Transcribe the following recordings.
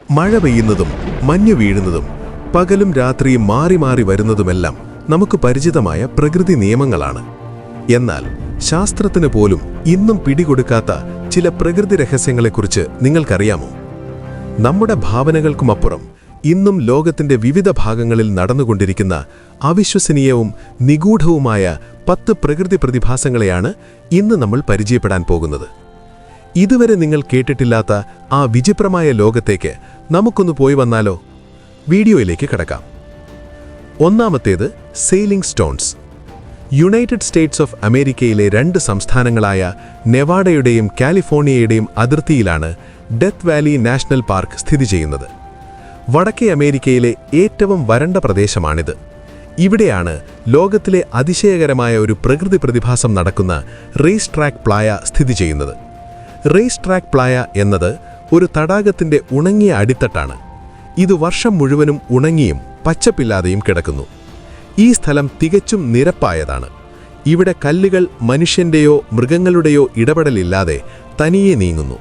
മഴ പെയ്യുന്നതും മഞ്ഞു വീഴുന്നതും പകലും രാത്രിയും മാറി മാറി വരുന്നതുമെല്ലാം നമുക്ക് പരിചിതമായ പ്രകൃതി നിയമങ്ങളാണ്. എന്നാൽ ശാസ്ത്രത്തിന് പോലും ഇന്നും പിടികൊടുക്കാത്ത ചില പ്രകൃതി രഹസ്യങ്ങളെക്കുറിച്ച് നിങ്ങൾക്കറിയാമോ? നമ്മുടെ ഭാവനകൾക്കുമപ്പുറം ഇന്നും ലോകത്തിന്റെ വിവിധ ഭാഗങ്ങളിൽ നടന്നുകൊണ്ടിരിക്കുന്ന അവിശ്വസനീയവും നിഗൂഢവുമായ 10 പ്രകൃതി പ്രതിഭാസങ്ങളെയാണ് ഇന്ന് നമ്മൾ പരിചയപ്പെടാൻ പോകുന്നത്. ഇതുവരെ നിങ്ങൾ കേട്ടിട്ടില്ലാത്ത ആ വിചിത്രമായ ലോകത്തേക്ക് നമുക്കൊന്ന് പോയി വന്നാലോ? വീഡിയോയിലേക്ക് കടക്കാം. ഒന്നാമത്തേത് sailing stones. United States of അമേരിക്കയിലെ 2 സംസ്ഥാനങ്ങളായ നെവാഡയുടെയും കാലിഫോർണിയയുടെയും അതിർത്തിയിലാണ് ഡെത്ത് വാലി നാഷണൽ പാർക്ക് സ്ഥിതി ചെയ്യുന്നത്. വടക്കേ അമേരിക്കയിലെ ഏറ്റവും വരണ്ട പ്രദേശമാണിത്. ഇവിടെയാണ് ലോകത്തിലെ അതിശയകരമായ ഒരു പ്രകൃതി പ്രതിഭാസം നടക്കുന്ന റേസ് ട്രാക്ക് പ്ലായ സ്ഥിതി ചെയ്യുന്നത്. റേസ് ട്രാക്ക് പ്ലായ എന്നത് ഒരു തടാകത്തിന്റെ ഉണങ്ങിയ അടിത്തട്ടാണ്. ഇത് വർഷം മുഴുവനും ഉണങ്ങിയും പച്ചപ്പില്ലാതെയും കിടക്കുന്നു. ഈ സ്ഥലം തികച്ചും നിരപ്പായതാണ്. ഇവിടെ കല്ലുകൾ മനുഷ്യന്റെയോ മൃഗങ്ങളുടെയോ ഇടപെടലില്ലാതെ തനിയെ നീങ്ങുന്നു.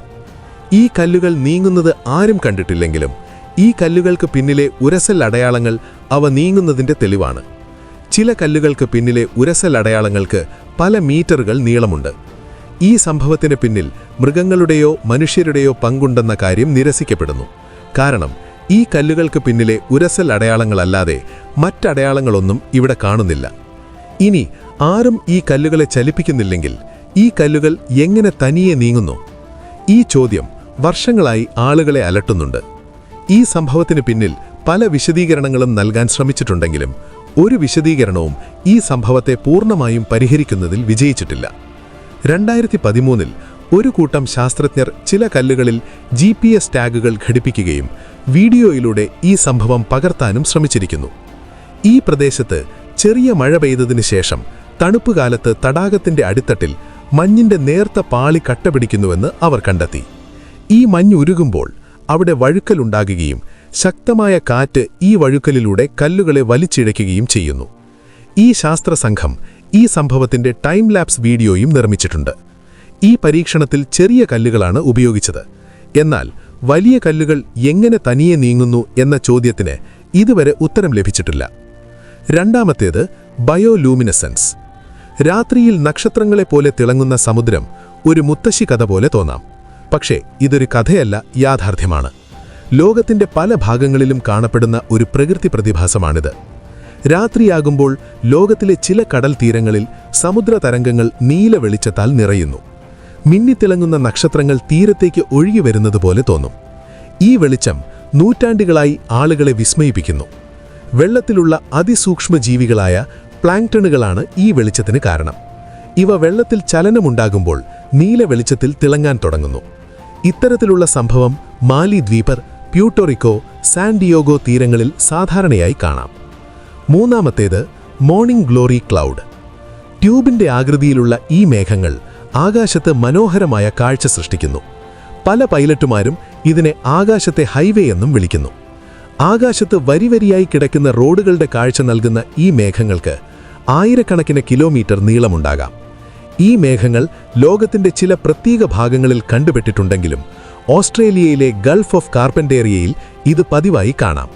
ഈ കല്ലുകൾ നീങ്ങുന്നത് ആരും കണ്ടിട്ടില്ലെങ്കിലും ഈ കല്ലുകൾക്ക് പിന്നിലെ ഉരസൽ അടയാളങ്ങൾ അവ നീങ്ങുന്നതിന്റെ തെളിവാണ്. ചില കല്ലുകൾക്ക് പിന്നിലെ ഉരസൽ അടയാളങ്ങൾക്ക് പല മീറ്ററുകൾ നീളമുണ്ട്. ഈ സംഭവത്തിന് പിന്നിൽ മൃഗങ്ങളുടെയോ മനുഷ്യരുടെയോ പങ്കുണ്ടെന്ന കാര്യം നിരസിക്കപ്പെടുന്നു. കാരണം ഈ കല്ലുകൾക്ക് പിന്നിലെ ഉരസൽ അടയാളങ്ങളല്ലാതെ മറ്റടയാളങ്ങളൊന്നും ഇവിടെ കാണുന്നില്ല. ഇനി ആരും ഈ കല്ലുകളെ ചലിപ്പിക്കുന്നില്ലെങ്കിൽ ഈ കല്ലുകൾ എങ്ങനെ തനിയെ നീങ്ങുന്നു? ഈ ചോദ്യം വർഷങ്ങളായി ആളുകളെ അലട്ടുന്നുണ്ട്. ഈ സംഭവത്തിന് പിന്നിൽ പല വിശദീകരണങ്ങളും നൽകാൻ ശ്രമിച്ചിട്ടുണ്ടെങ്കിലും ഒരു വിശദീകരണവും ഈ സംഭവത്തെ പൂർണ്ണമായും പരിഹരിക്കുന്നതിൽ വിജയിച്ചിട്ടില്ല. 2013 ഒരു കൂട്ടം ശാസ്ത്രജ്ഞർ ചില കല്ലുകളിൽ GPS ടാഗുകൾ ഘടിപ്പിക്കുകയും വീഡിയോയിലൂടെ ഈ സംഭവം പകർത്താനും ശ്രമിച്ചിരിക്കുന്നു. ഈ പ്രദേശത്ത് ചെറിയ മഴ പെയ്തതിനു ശേഷം തണുപ്പുകാലത്ത് തടാകത്തിന്റെ അടിത്തട്ടിൽ മഞ്ഞിന്റെ നേർത്ത പാളി കട്ടപിടിക്കുന്നുവെന്ന് അവർ കണ്ടെത്തി. ഈ മഞ്ഞുരുകുമ്പോൾ അവിടെ വഴുക്കലുണ്ടാകുകയും ശക്തമായ കാറ്റ് ഈ വഴുക്കലിലൂടെ കല്ലുകളെ വലിച്ചിഴയ്ക്കുകയും ചെയ്യുന്നു. ഈ ശാസ്ത്രസംഘം ഈ സംഭവത്തിന്റെ ടൈം ലാപ്സ് വീഡിയോയും നിർമ്മിച്ചിട്ടുണ്ട്. ഈ പരീക്ഷണത്തിൽ ചെറിയ കല്ലുകളാണ് ഉപയോഗിച്ചത്. എന്നാൽ വലിയ കല്ലുകൾ എങ്ങനെ തനിയെ നീങ്ങുന്നു എന്ന ചോദ്യത്തിന് ഇതുവരെ ഉത്തരം ലഭിച്ചിട്ടില്ല. രണ്ടാമത്തേത് ബയോലൂമിനസൻസ്. രാത്രിയിൽ നക്ഷത്രങ്ങളെപ്പോലെ തിളങ്ങുന്ന സമുദ്രം ഒരു മുത്തശ്ശി കഥ പോലെ തോന്നാം. പക്ഷേ ഇതൊരു കഥയല്ല, യാഥാർത്ഥ്യമാണ്. ലോകത്തിന്റെ പല ഭാഗങ്ങളിലും കാണപ്പെടുന്ന ഒരു പ്രകൃതി പ്രതിഭാസമാണിത്. രാത്രിയാകുമ്പോൾ ലോകത്തിലെ ചില കടൽ തീരങ്ങളിൽ സമുദ്ര തരംഗങ്ങൾ നീല വെളിച്ചത്താൽ നിറയുന്നു. മിന്നിത്തിളങ്ങുന്ന നക്ഷത്രങ്ങൾ തീരത്തേക്ക് ഒഴുകി വരുന്നതുപോലെ തോന്നും. ഈ വെളിച്ചം നൂറ്റാണ്ടുകളായി ആളുകളെ വിസ്മയിപ്പിക്കുന്നു. വെള്ളത്തിലുള്ള അതിസൂക്ഷ്മജീവികളായ പ്ലാങ്ക്ടണുകളാണ് ഈ വെളിച്ചത്തിന് കാരണം. ഇവ വെള്ളത്തിൽ ചലനമുണ്ടാകുമ്പോൾ നീല വെളിച്ചത്തിൽ തിളങ്ങാൻ തുടങ്ങുന്നു. ഇത്തരത്തിലുള്ള സംഭവം മാലി ദ്വീപർ, പ്യൂട്ടോറിക്കോ, സാൻ ഡിയോഗോ തീരങ്ങളിൽ സാധാരണയായി കാണാം. മൂന്നാമത്തേത് മോർണിംഗ് ഗ്ലോറി ക്ലൗഡ്. ട്യൂബിന്റെ ആകൃതിയിലുള്ള ഈ മേഘങ്ങൾ ആകാശത്ത് മനോഹരമായ കാഴ്ച സൃഷ്ടിക്കുന്നു. പല പൈലറ്റുമാരും ഇതിനെ ആകാശത്തെ ഹൈവേ എന്നും വിളിക്കുന്നു. ആകാശത്ത് വരിവരിയായി കിടക്കുന്ന റോഡുകളുടെ കാഴ്ച നൽകുന്ന ഈ മേഘങ്ങൾക്ക് ആയിരക്കണക്കിന് കിലോമീറ്റർ നീളമുണ്ടാകാം. ഈ മേഘങ്ങൾ ലോകത്തിന്റെ ചില പ്രത്യേക ഭാഗങ്ങളിൽ കണ്ടുപെട്ടിട്ടുണ്ടെങ്കിലും ഓസ്ട്രേലിയയിലെ ഗൾഫ് ഓഫ് കാർപ്പന്റേറിയയിൽ ഇത് പതിവായി കാണാം.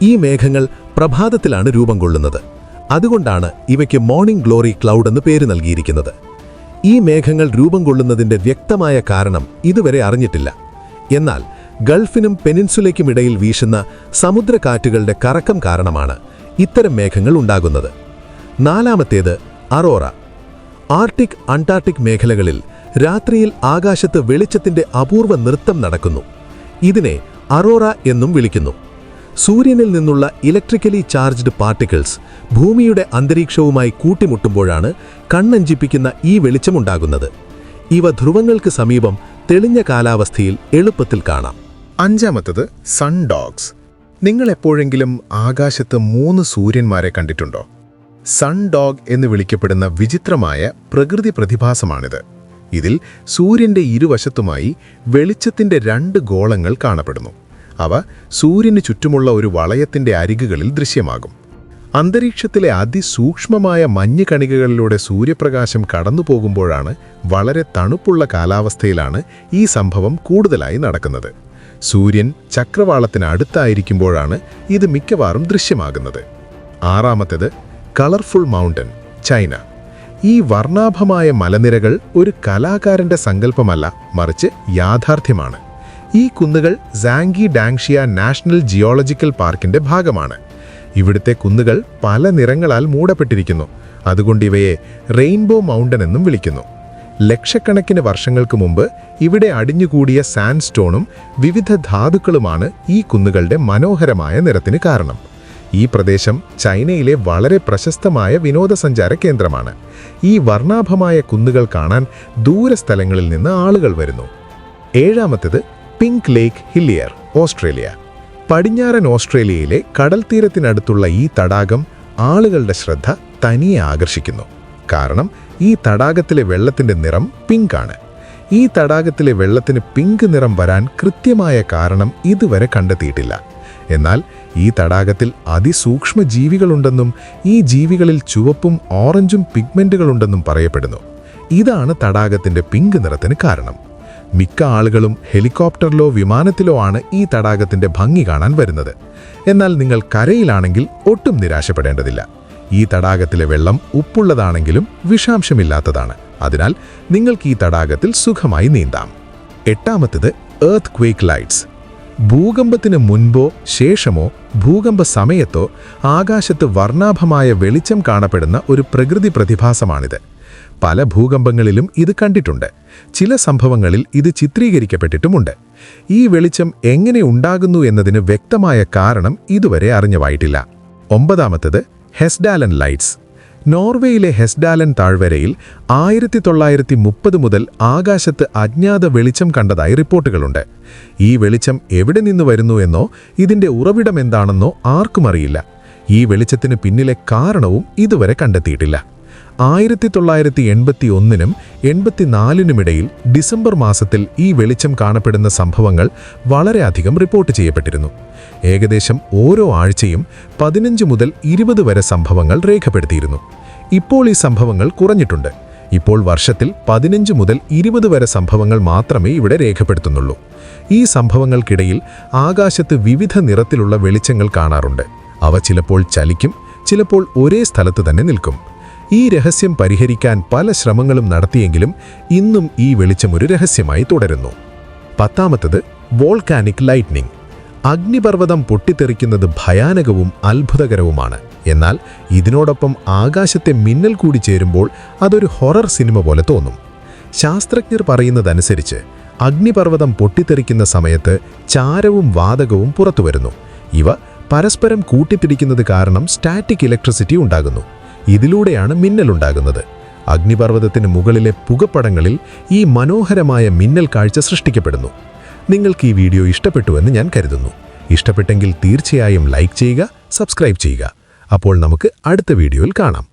ഈ മേഘങ്ങൾ പ്രഭാതത്തിലാണ് രൂപം കൊള്ളുന്നത്. അതുകൊണ്ടാണ് ഇവയ്ക്ക് മോർണിംഗ് ഗ്ലോറി ക്ലൗഡ് എന്ന് പേര് നൽകിയിരിക്കുന്നത്. ഈ മേഘങ്ങൾ രൂപം കൊള്ളുന്നതിന്റെ വ്യക്തമായ കാരണം ഇതുവരെ അറിഞ്ഞിട്ടില്ല. എന്നാൽ ഗൾഫിനും പെനിൻസുലയ്ക്കുമിടയിൽ വീശുന്ന സമുദ്രക്കാറ്റുകളുടെ കറക്കം കാരണമാണ് ഇത്തരം മേഘങ്ങൾ ഉണ്ടാകുന്നത്. നാലാമത്തേത് അറോറ. ആർട്ടിക്, അന്റാർട്ടിക് മേഖലകളിൽ രാത്രിയിൽ ആകാശത്ത് വെളിച്ചത്തിന്റെ അപൂർവ നൃത്തം നടക്കുന്നു. ഇതിനെ അറോറ എന്നും വിളിക്കുന്നു. സൂര്യനിൽ നിന്നുള്ള ഇലക്ട്രിക്കലി ചാർജ്ഡ് പാർട്ടിക്കിൾസ് ഭൂമിയുടെ അന്തരീക്ഷവുമായി കൂട്ടിമുട്ടുമ്പോഴാണ് കണ്ണഞ്ചിപ്പിക്കുന്ന ഈ വെളിച്ചമുണ്ടാകുന്നത്. ഇവ ധ്രുവങ്ങൾക്ക് സമീപം തെളിഞ്ഞ കാലാവസ്ഥയിൽ എളുപ്പത്തിൽ കാണാം. അഞ്ചാമത്തത് സൺഡോഗ്സ്. നിങ്ങൾ എപ്പോഴെങ്കിലും ആകാശത്ത് 3 സൂര്യന്മാരെ കണ്ടിട്ടുണ്ടോ? സൺഡോഗ് എന്ന് വിളിക്കപ്പെടുന്ന വിചിത്രമായ പ്രകൃതി പ്രതിഭാസമാണിത്. ഇതിൽ സൂര്യന്റെ ഇരുവശത്തുമായി വെളിച്ചത്തിന്റെ 2 ഗോളങ്ങൾ കാണപ്പെടുന്നു. അവ സൂര്യന് ചുറ്റുമുള്ള ഒരു വളയത്തിന്റെ അരികുകളിൽ ദൃശ്യമാകും. അന്തരീക്ഷത്തിലെ അതിസൂക്ഷ്മമായ മഞ്ഞ് കണികകളിലൂടെ സൂര്യപ്രകാശം കടന്നുപോകുമ്പോഴാണ് വളരെ തണുപ്പുള്ള കാലാവസ്ഥയിലാണ് ഈ സംഭവം കൂടുതലായി നടക്കുന്നത്. സൂര്യൻ ചക്രവാളത്തിന് അടുത്തായിരിക്കുമ്പോഴാണ് ഇത് മിക്കവാറും ദൃശ്യമാകുന്നത്. ആറാമത്തേത് കളർഫുൾ മൗണ്ടൻ, ചൈന. ഈ വർണ്ണാഭമായ മലനിരകൾ ഒരു കലാകാരന്റെ സങ്കല്പമല്ല, മറിച്ച് യാഥാർത്ഥ്യമാണ്. ഈ കുന്നുകൾ സാങ്കി ഡാങ്ഷിയ നാഷണൽ ജിയോളജിക്കൽ പാർക്കിന്റെ ഭാഗമാണ്. ഇവിടുത്തെ കുന്നുകൾ പല നിറങ്ങളാൽ മൂടപ്പെട്ടിരിക്കുന്നു. അതുകൊണ്ട് ഇവയെ റെയിൻബോ മൗണ്ടൻ എന്നും വിളിക്കുന്നു. ലക്ഷക്കണക്കിന് വർഷങ്ങൾക്ക് മുമ്പ് ഇവിടെ അടിഞ്ഞുകൂടിയ സാൻഡ്സ്റ്റോണും വിവിധ ധാതുക്കളുമാണ് ഈ കുന്നുകളുടെ മനോഹരമായ നിറത്തിന് കാരണം. ഈ പ്രദേശം ചൈനയിലെ വളരെ പ്രശസ്തമായ വിനോദസഞ്ചാര കേന്ദ്രമാണ്. ഈ വർണ്ണാഭമായ കുന്നുകൾ കാണാൻ ദൂരസ്ഥലങ്ങളിൽ നിന്ന് ആളുകൾ വരുന്നു. ഏഴാമത്തേത് പിങ്ക് ലേക്ക് ഹില്ലിയർ, ഓസ്ട്രേലിയ. പടിഞ്ഞാറൻ ഓസ്ട്രേലിയയിലെ കടൽത്തീരത്തിനടുത്തുള്ള ഈ തടാകം ആളുകളുടെ ശ്രദ്ധ തനിയെ ആകർഷിക്കുന്നു. കാരണം ഈ തടാകത്തിലെ വെള്ളത്തിന്റെ നിറം പിങ്ക് ആണ്. ഈ തടാകത്തിലെ വെള്ളത്തിന് പിങ്ക് നിറം വരാൻ കൃത്യമായ കാരണം ഇതുവരെ കണ്ടെത്തിയിട്ടില്ല. എന്നാൽ ഈ തടാകത്തിൽ അതിസൂക്ഷ്മ ജീവികളുണ്ടെന്നും ഈ ജീവികളിൽ ചുവപ്പും ഓറഞ്ചും പിഗ്മെന്റുകളുണ്ടെന്നും പറയപ്പെടുന്നു. ഇതാണ് തടാകത്തിന്റെ പിങ്ക് നിറത്തിന് കാരണം. മിക്ക ആളുകളും ഹെലികോപ്റ്ററിലോ വിമാനത്തിലോ ആണ് ഈ തടാകത്തിന്റെ ഭംഗി കാണാൻ വരുന്നത്. എന്നാൽ നിങ്ങൾ കരയിലാണെങ്കിൽ ഒട്ടും നിരാശപ്പെടേണ്ടതില്ല. ഈ തടാകത്തിലെ വെള്ളം ഉപ്പുള്ളതാണെങ്കിലും വിഷാംശമില്ലാത്തതാണ്. അതിനാൽ നിങ്ങൾക്ക് ഈ തടാകത്തിൽ സുഖമായി നീന്താം. എട്ടാമത്തേത് എർത്ത് ക്വേക്ക് ലൈറ്റ്സ്. ഭൂകമ്പത്തിന് മുൻപോ ശേഷമോ ഭൂകമ്പ സമയത്തോ ആകാശത്ത് വർണ്ണാഭമായ വെളിച്ചം കാണപ്പെടുന്ന ഒരു പ്രകൃതി പ്രതിഭാസമാണിത്. പല ഭൂകമ്പങ്ങളിലും ഇത് കണ്ടിട്ടുണ്ട്. ചില സംഭവങ്ങളിൽ ഇത് ചിത്രീകരിക്കപ്പെട്ടിട്ടുമുണ്ട്. ഈ വെളിച്ചം എങ്ങനെ ഉണ്ടാകുന്നു എന്നതിന് വ്യക്തമായ കാരണം ഇതുവരെ അറിഞ്ഞവായിട്ടില്ല. ഒമ്പതാമത്തേത് ഹെസ്ഡാലൻ ലൈറ്റ്സ്. നോർവേയിലെ ഹെസ്ഡാലൻ താഴ്വരയിൽ 1930 മുതൽ ആകാശത്ത് അജ്ഞാത വെളിച്ചം കണ്ടതായി റിപ്പോർട്ടുകളുണ്ട്. ഈ വെളിച്ചം എവിടെ നിന്ന് വരുന്നു എന്നോ ഇതിന്റെ ഉറവിടം എന്താണെന്നോ ആർക്കും അറിയില്ല. ഈ വെളിച്ചത്തിന് പിന്നിലെ കാരണവും ഇതുവരെ കണ്ടെത്തിയിട്ടില്ല. 1981-നും 84-നുമിടയിൽ ഡിസംബർ മാസത്തിൽ ഈ വെളിച്ചം കാണപ്പെടുന്ന സംഭവങ്ങൾ വളരെയധികം റിപ്പോർട്ട് ചെയ്യപ്പെട്ടിരുന്നു. ഏകദേശം ഓരോ ആഴ്ചയും 15 മുതൽ 20 വരെ സംഭവങ്ങൾ രേഖപ്പെടുത്തിയിരുന്നു. ഇപ്പോൾ ഈ സംഭവങ്ങൾ കുറഞ്ഞിട്ടുണ്ട്. ഇപ്പോൾ വർഷത്തിൽ 15 മുതൽ 20 വരെ സംഭവങ്ങൾ മാത്രമേ ഇവിടെ രേഖപ്പെടുത്തുന്നുള്ളൂ. ഈ സംഭവങ്ങൾക്കിടയിൽ ആകാശത്ത് വിവിധ നിറത്തിലുള്ള വെളിച്ചങ്ങൾ കാണാറുണ്ട്. അവ ചിലപ്പോൾ ചലിക്കും, ചിലപ്പോൾ ഒരേ സ്ഥലത്ത് തന്നെ നിൽക്കും. ഈ രഹസ്യം പരിഹരിക്കാൻ പല ശ്രമങ്ങളും നടത്തിയെങ്കിലും ഇന്നും ഈ വെളിച്ചം ഒരു രഹസ്യമായി തുടരുന്നു. പത്താമത്തേത് വോൾക്കാനിക് ലൈറ്റ്നിംഗ്. അഗ്നിപർവ്വതം പൊട്ടിത്തെറിക്കുന്നത് ഭയാനകവും അത്ഭുതകരവുമാണ്. എന്നാൽ ഇതിനോടൊപ്പം ആകാശത്തെ മിന്നൽ കൂടി ചേരുമ്പോൾ അതൊരു ഹൊറർ സിനിമ പോലെ തോന്നും. ശാസ്ത്രജ്ഞർ പറയുന്നതനുസരിച്ച് അഗ്നിപർവ്വതം പൊട്ടിത്തെറിക്കുന്ന സമയത്ത് ചാരവും വാതകവും പുറത്തുവരുന്നു. ഇവ പരസ്പരം കൂട്ടിപ്പിടിക്കുന്നത് കാരണം സ്റ്റാറ്റിക് ഇലക്ട്രിസിറ്റി ഉണ്ടാകുന്നു. ഇതിലൂടെയാണ് മിന്നലുണ്ടാകുന്നത്. അഗ്നിപർവ്വതത്തിന് മുകളിലെ പുകപ്പടങ്ങളിൽ ഈ മനോഹരമായ മിന്നൽ കാഴ്ച സൃഷ്ടിക്കപ്പെടുന്നു. നിങ്ങൾക്ക് ഈ വീഡിയോ ഇഷ്ടപ്പെട്ടുവെന്ന് ഞാൻ കരുതുന്നു. ഇഷ്ടപ്പെട്ടെങ്കിൽ തീർച്ചയായും ലൈക്ക് ചെയ്യുക, സബ്സ്ക്രൈബ് ചെയ്യുക. അപ്പോൾ നമുക്ക് അടുത്ത വീഡിയോയിൽ കാണാം.